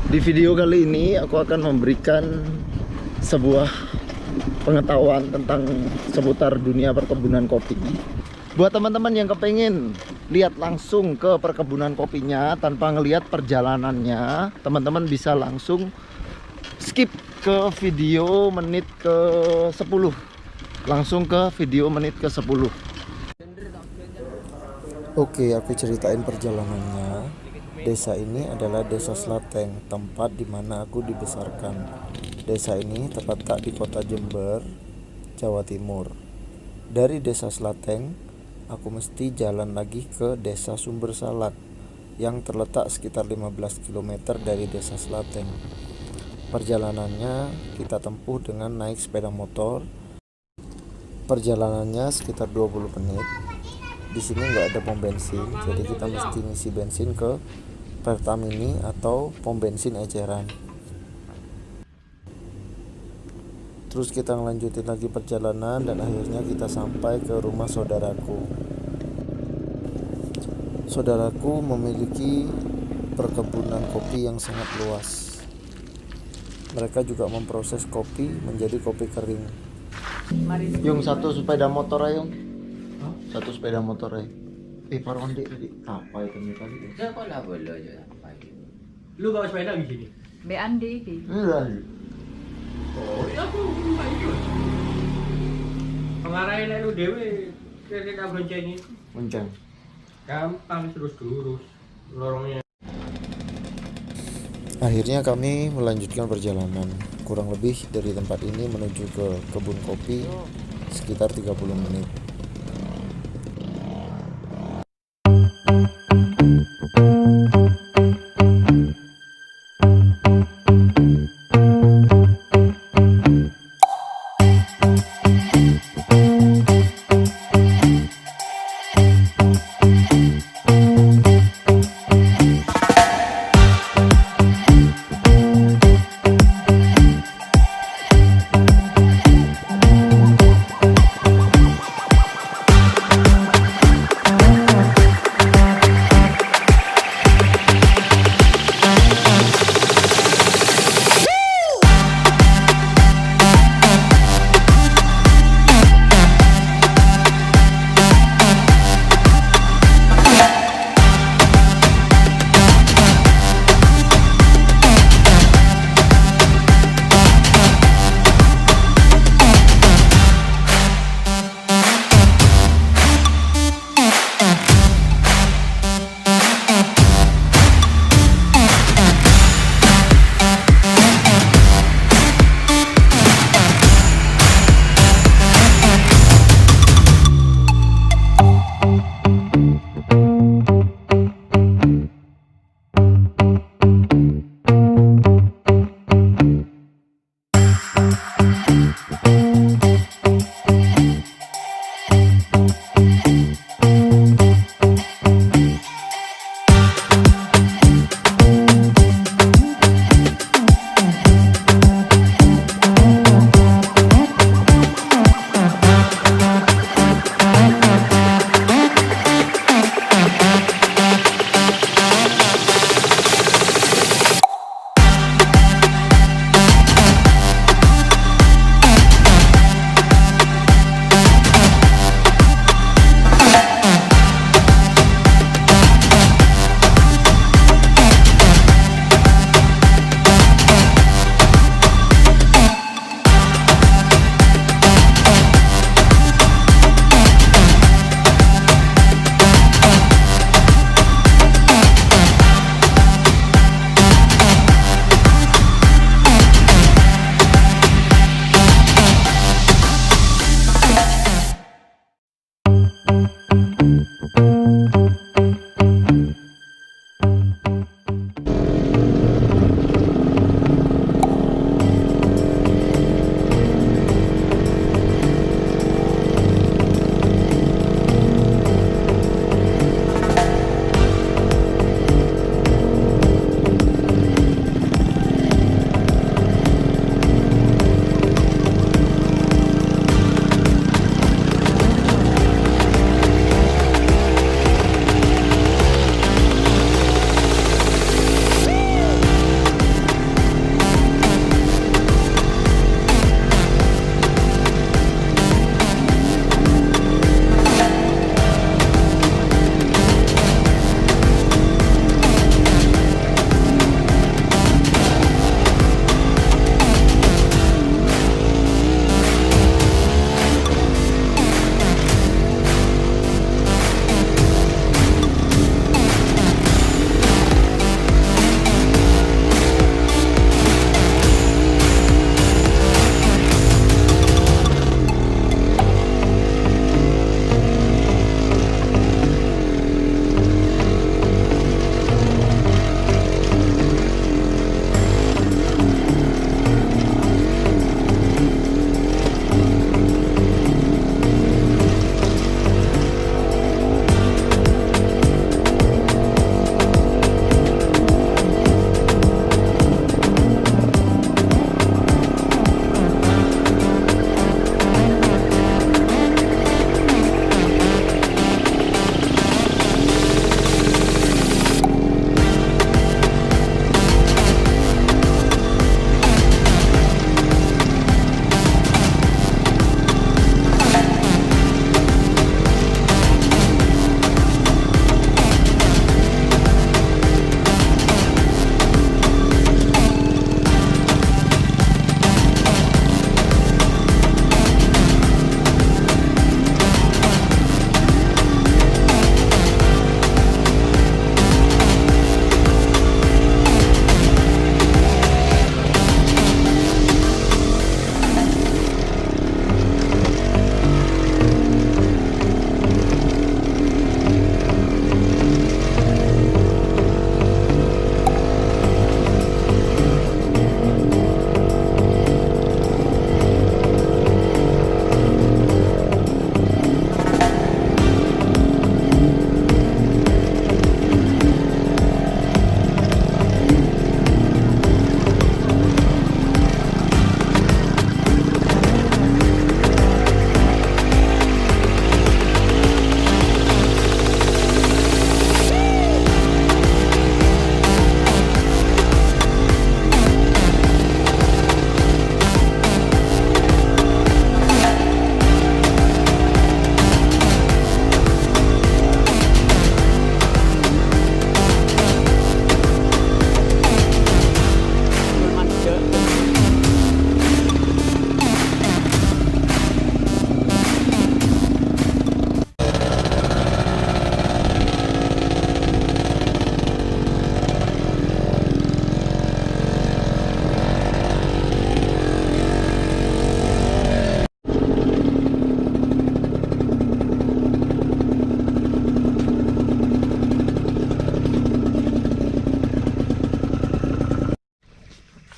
Di video kali ini aku akan memberikan sebuah pengetahuan tentang seputar dunia perkebunan kopi. Buat teman-teman yang kepengen lihat langsung ke perkebunan kopinya tanpa ngelihat perjalanannya, teman-teman bisa langsung skip ke video menit ke 10. Langsung ke video menit ke 10. Oke, aku ceritain perjalanannya. Desa ini adalah Desa Slateng, tempat di mana aku dibesarkan. Desa ini terletak di kota Jember, Jawa Timur. Dari Desa Slateng, aku mesti jalan lagi ke Desa Sumber Salak yang terletak sekitar 15 km dari Desa Slateng. Perjalanannya kita tempuh dengan naik sepeda motor. Perjalanannya sekitar 20 menit. Di sini nggak ada pom bensin, jadi kita mesti ngisi bensin ke Pertamini atau pom bensin eceran. Terus kita ngelanjutin lagi perjalanan dan akhirnya kita sampai ke rumah saudaraku. Saudaraku memiliki perkebunan kopi yang sangat luas. Mereka juga memproses kopi menjadi kopi kering. Yung satu sepeda motor ayo. Satu sepeda motor ayo. Parang di apa itu nih tadi? Saya kok lah boleh aja. Lu bawa sepeda di sini? Be Andi di. Enggak. Oh, ya aku enggak ikut. Pengarahin lu dewe, kita bonceng itu. Bonceng. Gampang terus lurus lorongnya. Akhirnya kami melanjutkan perjalanan. Kurang lebih dari tempat ini menuju ke kebun kopi sekitar 30 menit.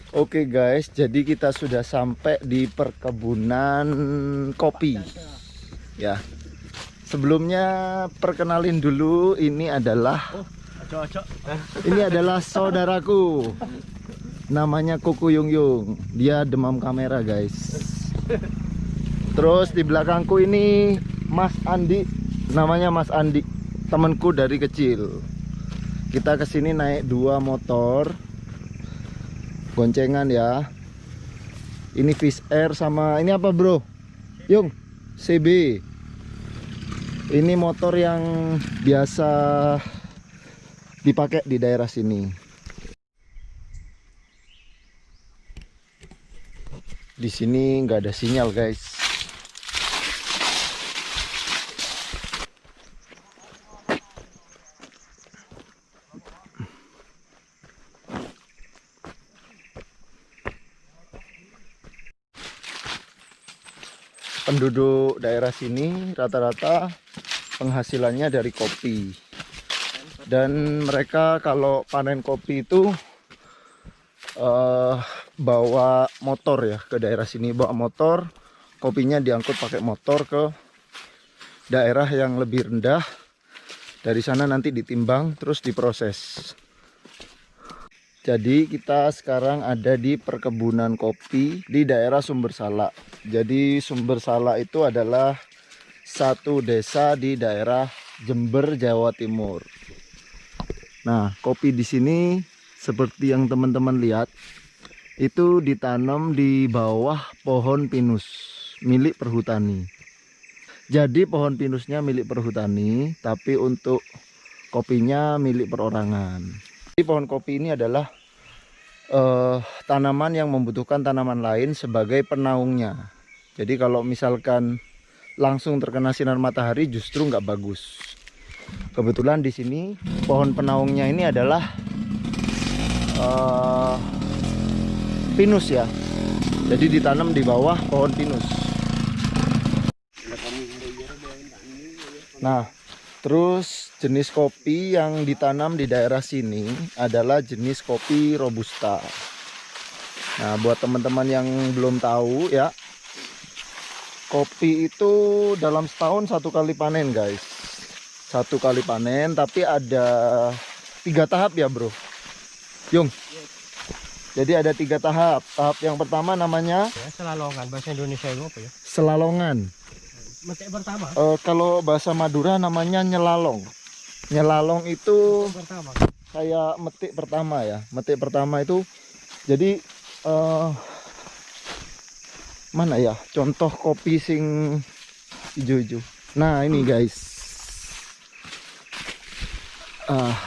Oke guys, jadi kita sudah sampai di perkebunan kopi. Ya. Sebelumnya perkenalin dulu, ini adalah saudaraku. Namanya Kuku Yung Yung. Dia demam kamera, guys. Terus di belakangku ini Mas Andi. Namanya Mas Andi, temanku dari kecil. Kita kesini naik 2 motor goncengan ya. Ini Fish Air sama ini apa bro? Yung, CB. Ini motor yang biasa dipakai di daerah sini. Di sini nggak ada sinyal guys. Penduduk daerah sini rata-rata penghasilannya dari kopi. Dan mereka kalau panen kopi itu bawa motor ya ke daerah sini, bawa motor, kopinya diangkut pakai motor ke daerah yang lebih rendah. Dari sana nanti ditimbang terus diproses. Jadi kita sekarang ada di perkebunan kopi di daerah Sumber Salak. Jadi Sumber Salak itu adalah satu desa di daerah Jember, Jawa Timur. Nah, kopi di sini seperti yang teman-teman lihat itu ditanam di bawah pohon pinus milik perhutani. Jadi pohon pinusnya milik perhutani, tapi untuk kopinya milik perorangan. Jadi pohon kopi ini adalah tanaman yang membutuhkan tanaman lain sebagai penaungnya. Jadi kalau misalkan langsung terkena sinar matahari justru nggak bagus. Kebetulan di sini pohon penaungnya ini adalah pinus ya. Jadi ditanam di bawah pohon pinus. Nah, terus jenis kopi yang ditanam di daerah sini adalah jenis kopi Robusta. Nah, buat teman-teman yang belum tahu ya, kopi itu dalam setahun 1 kali panen guys. 1 kali panen, tapi ada 3 tahap ya bro Yung. Jadi ada 3 tahap. Tahap yang pertama namanya Selalongan, bahasa Indonesia itu apa ya? selalongan. Metik pertama. Kalau bahasa Madura namanya nyelalong. Nyelalong itu Pertama. kayak metik pertama ya. Metik pertama itu jadi mana ya contoh kopi sing hijau-hijau. Nah ini guys.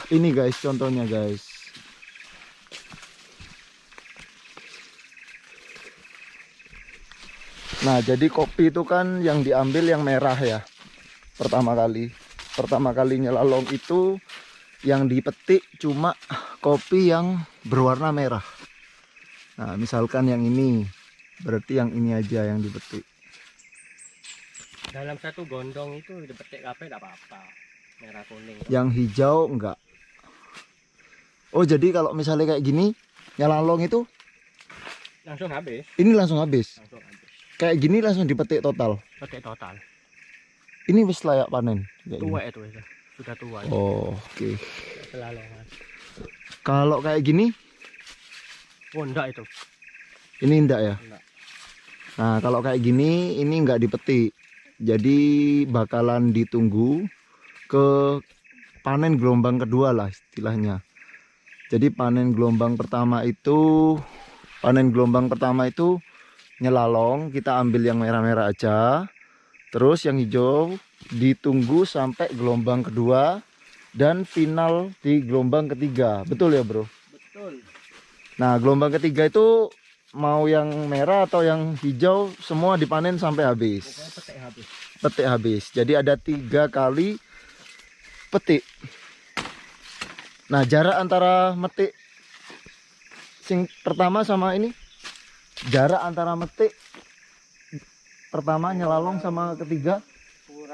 Ini guys contohnya guys. Nah jadi kopi itu kan yang diambil yang merah ya. Pertama kali nyelalong itu yang dipetik cuma kopi yang berwarna merah. Nah misalkan yang ini, berarti yang ini aja yang dipetik. Dalam 1 gondong itu dipetik kafe tidak apa-apa. Merah kuning. Yang hijau enggak. Oh jadi kalau misalnya kayak gini nyelalong itu Langsung habis. ini langsung habis. Langsung habis. Kayak gini langsung dipetik total. Petik total. Ini wis layak panen. Kayak Tua gini. itu ya. Sudah tua. Oh, oke. Selalongan. Kalau kayak gini, Oh enggak itu. ini enggak ya. Enggak. Nah, kalau kayak gini, ini enggak dipetik. Jadi bakalan ditunggu ke panen gelombang kedua lah istilahnya. Jadi panen gelombang pertama itu nyelalong, kita ambil yang merah-merah aja. Terus yang hijau ditunggu sampai gelombang kedua dan final di gelombang ketiga. Betul ya, Bro? Betul. Nah, gelombang ketiga itu mau yang merah atau yang hijau semua dipanen sampai habis. Pokoknya petik habis. Petik habis. Jadi ada 3 kali petik. Nah, jarak antara metik sing pertama sama ini, jarak antara metik pertama nyelalong sama ketiga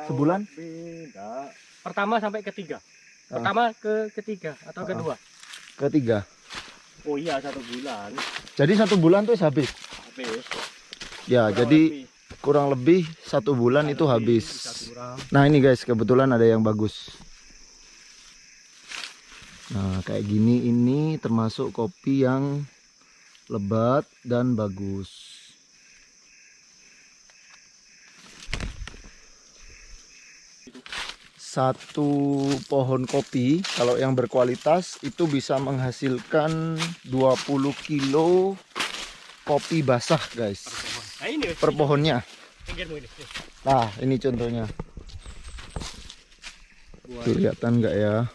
sebulan? Beda. Pertama sampai ketiga. Pertama ke ketiga atau kedua? Ketiga. Oh iya 1 bulan. Jadi 1 bulan tuh habis. Habis. Ya, Kurang jadi lebih. kurang lebih 1 bulan itu Lebih, habis. bisa kurang. Nah ini guys, kebetulan ada yang bagus. Nah kayak gini, ini termasuk kopi yang lebat dan bagus. Satu pohon kopi kalau yang berkualitas itu bisa menghasilkan 20 kilo kopi basah guys, Nah ini per pohonnya. pinggirmu ini. Nah ini contohnya, kelihatan nggak ya?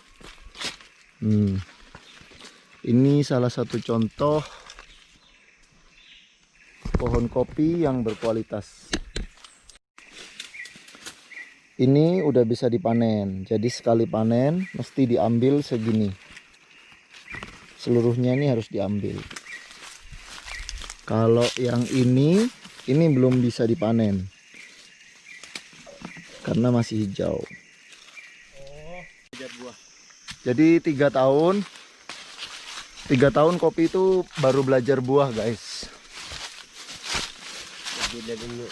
Ini salah satu contoh pohon kopi yang berkualitas. Ini udah bisa dipanen, jadi sekali panen mesti diambil segini. Seluruhnya ini harus diambil. Kalau yang ini belum bisa dipanen karena masih hijau. Oh, belajar buah. Jadi 3 tahun kopi itu baru belajar buah guys. Jadi dulu.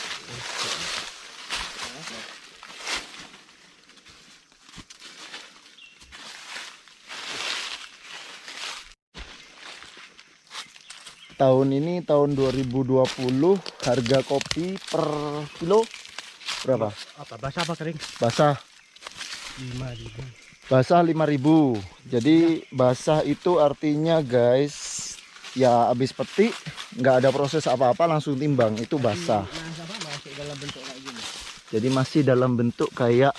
Tahun ini tahun 2020 harga kopi per kilo berapa? Apa basah apa kering? Basah. 5.000. Basah 5.000. Jadi basah itu artinya guys, ya habis petik nggak ada proses apa-apa langsung timbang, itu basah. Masuk dalam bentuk kayak gini. Jadi masih dalam bentuk kayak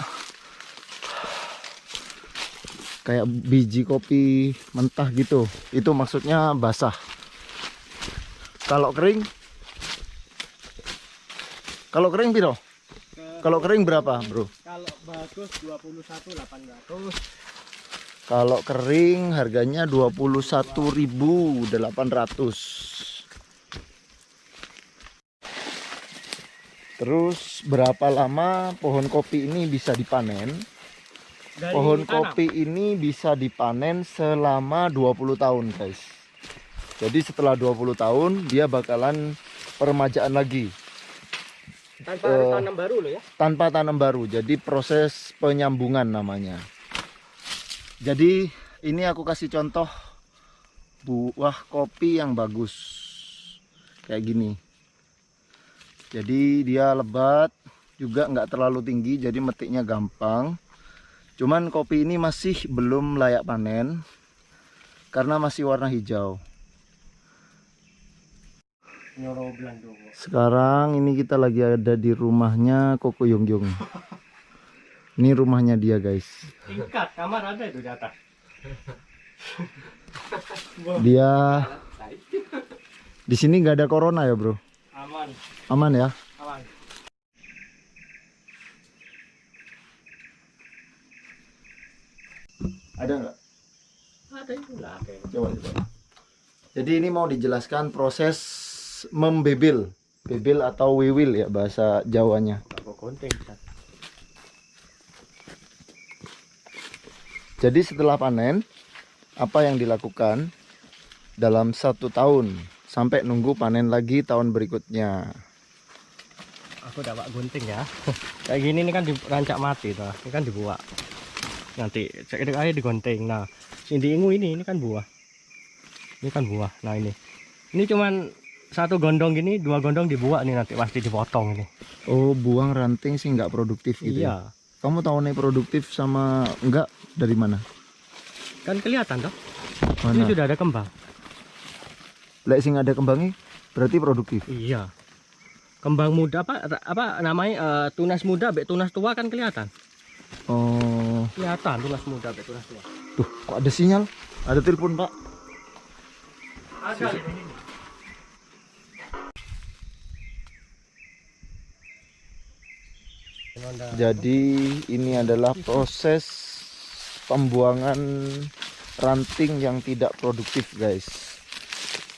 biji kopi mentah gitu. Itu maksudnya basah. Kalau kering piro? Kalau kering berapa, Bro? Kalau bagus 21.800. Kalau kering harganya 21.800. Terus berapa lama pohon kopi ini bisa dipanen? Pohon kopi ini bisa dipanen selama 20 tahun, guys. Jadi setelah 20 tahun dia bakalan peremajaan lagi. Tanpa harus tanam baru loh ya. Tanpa tanam baru. Jadi proses penyambungan namanya. Jadi ini aku kasih contoh buah kopi yang bagus. Kayak gini. Jadi dia lebat, juga nggak terlalu tinggi, jadi metiknya gampang. Cuman kopi ini masih belum layak panen karena masih warna hijau. Sekarang ini kita lagi ada di rumahnya Koko Yongyong. Ini rumahnya dia guys. Tingkat kamar ada itu di atas. Dia di sini nggak ada corona ya bro? Aman. Aman ya? Aman. Ada nggak? Ada itu lah. Coba. Jadi ini mau dijelaskan proses membebel, bebel atau wiwil ya bahasa Jawanya. Jadi setelah panen, apa yang dilakukan dalam 1 tahun sampai nunggu panen lagi tahun berikutnya. Aku dapat gunting ya. Kayak gini ini kan dirancak mati tuh. Ini kan dibuat. Nanti cek aja digunting. Nah, sindiingu ini kan buah. Ini kan buah. Nah ini cuman 1 gondong gini, 2 gondong dibuat nih, nanti pasti dipotong ini. Oh, buang ranting sih nggak produktif gitu. Iya. Ya? Kamu tahu nih produktif sama enggak dari mana? Kan kelihatan toh. Mana? Ini sudah ada kembang. Lek sing ada kembangnya berarti produktif. Iya. Kembang muda apa namanya tunas muda, tunas tua kan kelihatan. Oh. Kelihatan tunas muda, tunas tua. Tuh, kok ada sinyal? Ada telepon, Pak. Ada ini. Jadi ini adalah proses pembuangan ranting yang tidak produktif guys.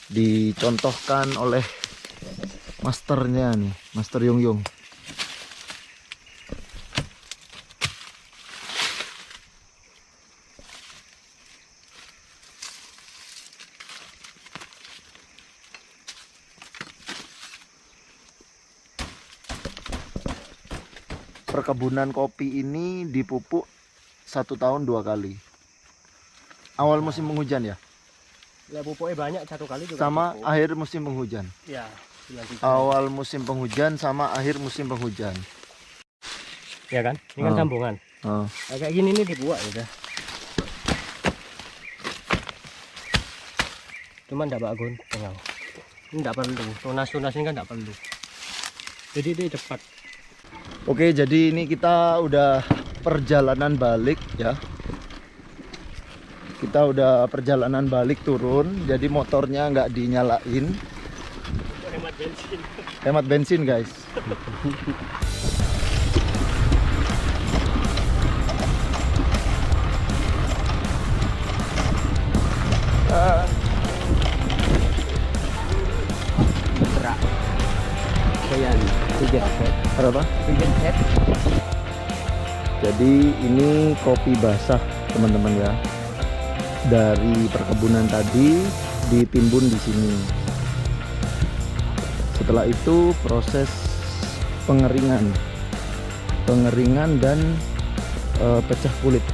Dicontohkan oleh masternya nih, Master Yongyong. perkebunan kopi ini dipupuk 1 tahun 2 kali. Awal musim penghujan ya, Ya pupuknya banyak, 1 kali juga. sama pupuk. akhir musim penghujan. Ya, bulan 3. Awal musim penghujan sama akhir musim penghujan. Ya kan? Ini kan Oh. sambungan. Oh. Nah, kayak gini nih dibuat udah. Cuman enggak bagus tengah. Ini enggak perlu. Tunas-tunas ini kan enggak perlu. Jadi dia cepat. Oke, jadi ini kita udah perjalanan balik ya. Kita udah perjalanan balik turun, jadi motornya nggak dinyalain. Hemat bensin. Hemat bensin guys. Berak. Kayak pijet set. Berapa? Pijet set. Jadi ini kopi basah teman-teman ya. Dari perkebunan tadi ditimbun di sini. Setelah itu proses pengeringan dan pecah kulit.